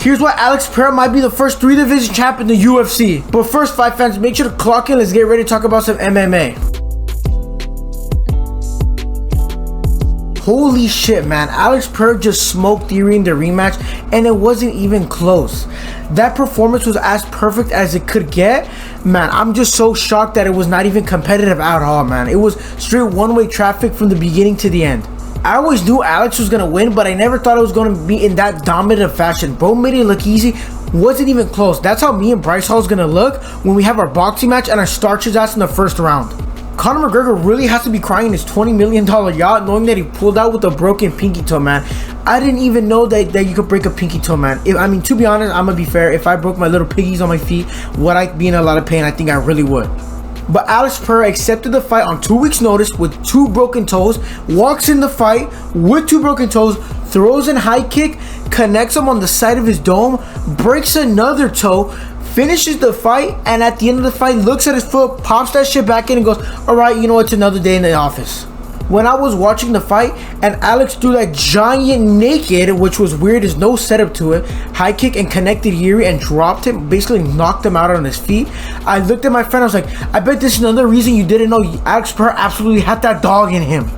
Here's why Alex Pereira might be the first 3-division champ in the UFC. But first, fight fans, make sure to clock in. Let's get ready to talk about some MMA. Holy shit, man. Alex Pereira just smoked JIRI in the rematch, and it wasn't even close. That performance was as perfect as it could get. Man, I'm just so shocked that it was not even competitive at all, man. It was straight one-way traffic from the beginning to the end. I always knew Alex was going to win, but I never thought it was going to be in that dominant fashion. Bro made it look easy. Wasn't even close. That's how me and Bryce Hall is going to look when we have our boxing match and I starch his ass in the first round. Conor McGregor really has to be crying in his $20 million yacht knowing that he pulled out with a broken pinky toe, man. I didn't even know that you could break a pinky toe, man. I mean, to be honest, I'm going to be fair. If I broke my little piggies on my feet, would I be in a lot of pain? I think I really would. But Alex Pereira accepted the fight on 2 weeks notice with 2 broken toes, walks in the fight with 2 broken toes, throws in high kick, connects him on the side of his dome, breaks another toe, finishes the fight, and at the end of the fight looks at his foot, pops that shit back in and goes, alright, you know, it's another day in the office. When I was watching the fight and Alex threw that giant naked, which was weird, there's no setup to it, high kick and connected JIRI and dropped him, basically knocked him out on his feet, I looked at my friend, I was like, I bet this is another reason you didn't know Alex Pereira absolutely had that dog in him.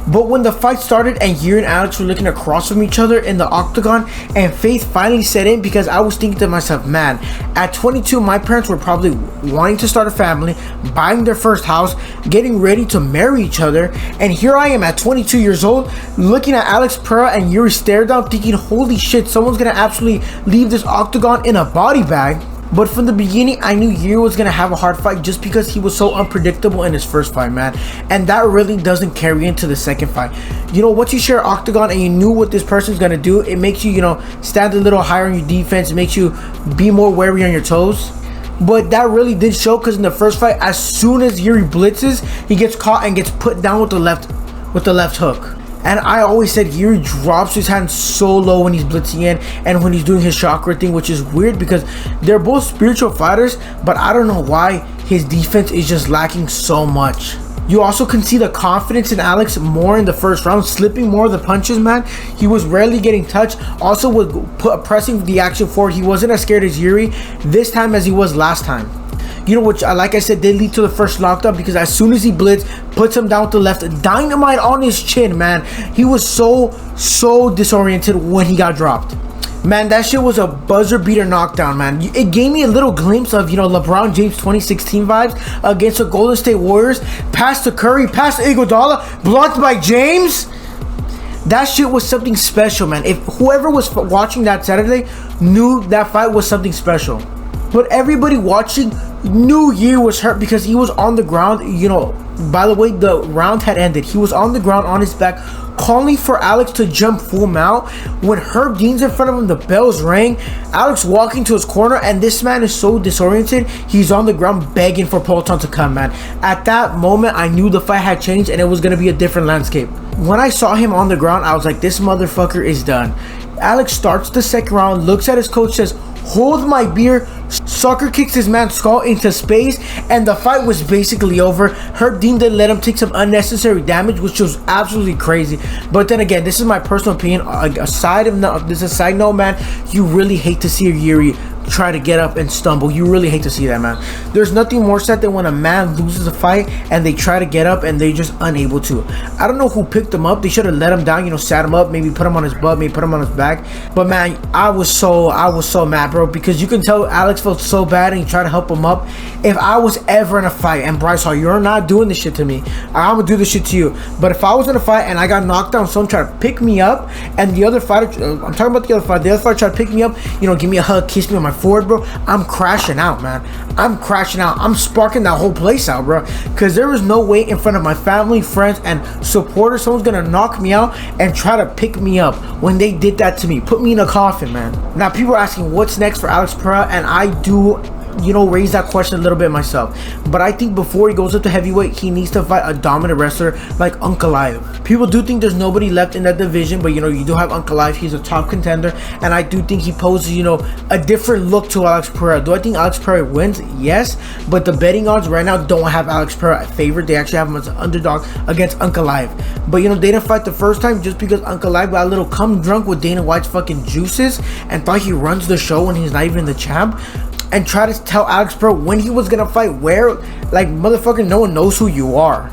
But when the fight started and JIRI and Alex were looking across from each other in the octagon and faith finally set in, because I was thinking to myself, man, at 22 my parents were probably wanting to start a family, buying their first house, getting ready to marry each other, and here I am at 22 years old looking at Alex Pereira and JIRI stare down thinking, holy shit, someone's gonna absolutely leave this octagon in a body bag. But from the beginning, I knew JIRI was going to have a hard fight just because he was so unpredictable in his first fight, man. And that really doesn't carry into the second fight. You know, once you share octagon and you knew what this person's going to do, it makes you, you know, stand a little higher on your defense. It makes you be more wary on your toes. But that really did show, because in the first fight, as soon as JIRI blitzes, he gets caught and gets put down with the left hook. And I always said JIRI drops his hand so low when he's blitzing in and when he's doing his chakra thing, which is weird because they're both spiritual fighters, but I don't know why his defense is just lacking so much. You also can see the confidence in Alex more in the first round, slipping more of the punches, man. He was rarely getting touched. Also was pressing the action forward. He wasn't as scared as JIRI this time as he was last time. You know, which, like I said, did lead to the first knockdown, because as soon as he blitzed, puts him down with the left, dynamite on his chin, man. He was so disoriented when he got dropped. Man, that shit was a buzzer beater knockdown, man. It gave me a little glimpse of, you know, LeBron James 2016 vibes against the Golden State Warriors. Pass to Curry, pass to Iguodala, blocked by James. That shit was something special, man. If whoever was watching that Saturday knew that fight was something special. But everybody watching knew JIRI was hurt because he was on the ground. You know, by the way, the round had ended. He was on the ground on his back, calling for Alex to jump full mount. When Herb Dean's in front of him, the bells rang. Alex walking to his corner, and this man is so disoriented. He's on the ground begging for Polton to come, man. At that moment, I knew the fight had changed and it was going to be a different landscape. When I saw him on the ground, I was like, this motherfucker is done. Alex starts the second round, looks at his coach, says, hold my beer, sucker kicks his man's skull into space, and the fight was basically over. Herb Dean didn't let him take some unnecessary damage, which was absolutely crazy. But then again, this is my personal opinion. Aside of this, a side note, man, you really hate to see JIRI try to get up and stumble. You really hate to see that, man. There's nothing more sad than when a man loses a fight and they try to get up and they're just unable to. I don't know who picked him up. They should have let him down, you know, sat him up, maybe put him on his butt, maybe put him on his back. But man, I was so mad, bro, because you can tell Alex felt so bad and he tried to help him up. If I was ever in a fight, and Bryce Hall, you're not doing this shit to me, I'm gonna do this shit to you. But if I was in a fight and I got knocked down, someone tried to pick me up, and the other fighter, I'm talking about the other fighter tried to pick me up, you know, give me a hug, kiss me on my forehead, bro, I'm crashing out, man. I'm crashing out. I'm sparking that whole place out, bro, because there was no way in front of my family, friends, and supporters someone's gonna knock me out and try to pick me up. When they did that to me, put me in a coffin, man. Now people are asking what's next for Alex Pereira, and I do raise that question a little bit myself. But I think before he goes up to heavyweight, he needs to fight a dominant wrestler like Ankalaev. People do think there's nobody left in that division, but you do have Ankalaev. He's a top contender, and I do think he poses a different look to Alex Pereira. Do I think Alex Pereira wins? Yes, but the betting odds right now don't have Alex Pereira favored. They actually have him as an underdog against Ankalaev. But they didn't fight the first time just because Ankalaev got a little cum drunk with Dana White's fucking juices and thought he runs the show when he's not even the champ, and try to tell Alex Pereira when he was gonna fight where. Like, motherfucker, no one knows who you are.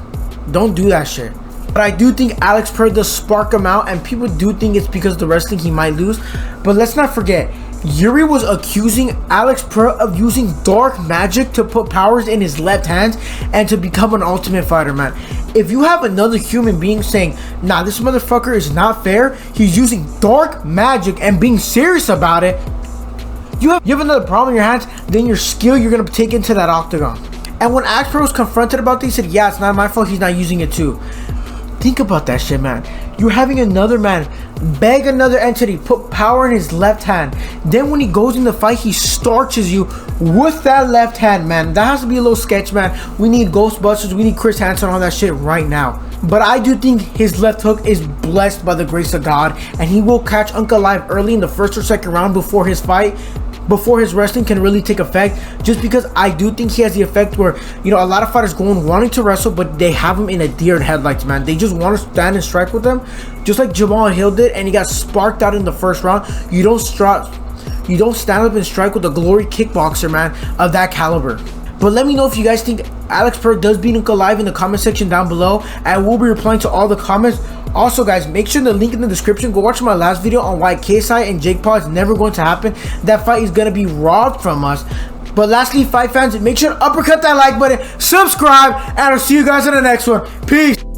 Don't do that shit. But I do think Alex Pereira does spark him out, and people do think it's because of the wrestling he might lose. But let's not forget, JIRI was accusing Alex Pereira of using dark magic to put powers in his left hand and to become an Ultimate Fighter, man. If you have another human being saying, nah, this motherfucker is not fair, he's using dark magic, and being serious about it, you have another problem in your hands, then your skill you're going to take into that octagon. And when Alex Pereira was confronted about this, he said, yeah, it's not my fault, he's not using it too. Think about that shit, man. You're having another man beg another entity, put power in his left hand. Then when he goes in the fight, he starches you with that left hand, man. That has to be a little sketch, man. We need Ghostbusters, we need Chris Hansen on that shit right now. But I do think his left hook is blessed by the grace of God, and he will catch Ankalaev early in the first or second round before his fight, before his wrestling can really take effect, just because I do think he has the effect where, a lot of fighters go in wanting to wrestle, but they have him in a deer in headlights, man. They just want to stand and strike with them, just like Jamal Hill did, and he got sparked out in the first round. You don't stand up and strike with a glory kickboxer, man, of that caliber. But let me know if you guys think Alex Pereira does beat Ankalaev in the comment section down below, and we'll be replying to all the comments. Also, guys, make sure the link in the description, go watch my last video on why KSI and Jake Paul is never going to happen. That fight is going to be robbed from us. But lastly, fight fans, make sure to uppercut that like button, subscribe, and I'll see you guys in the next one. Peace.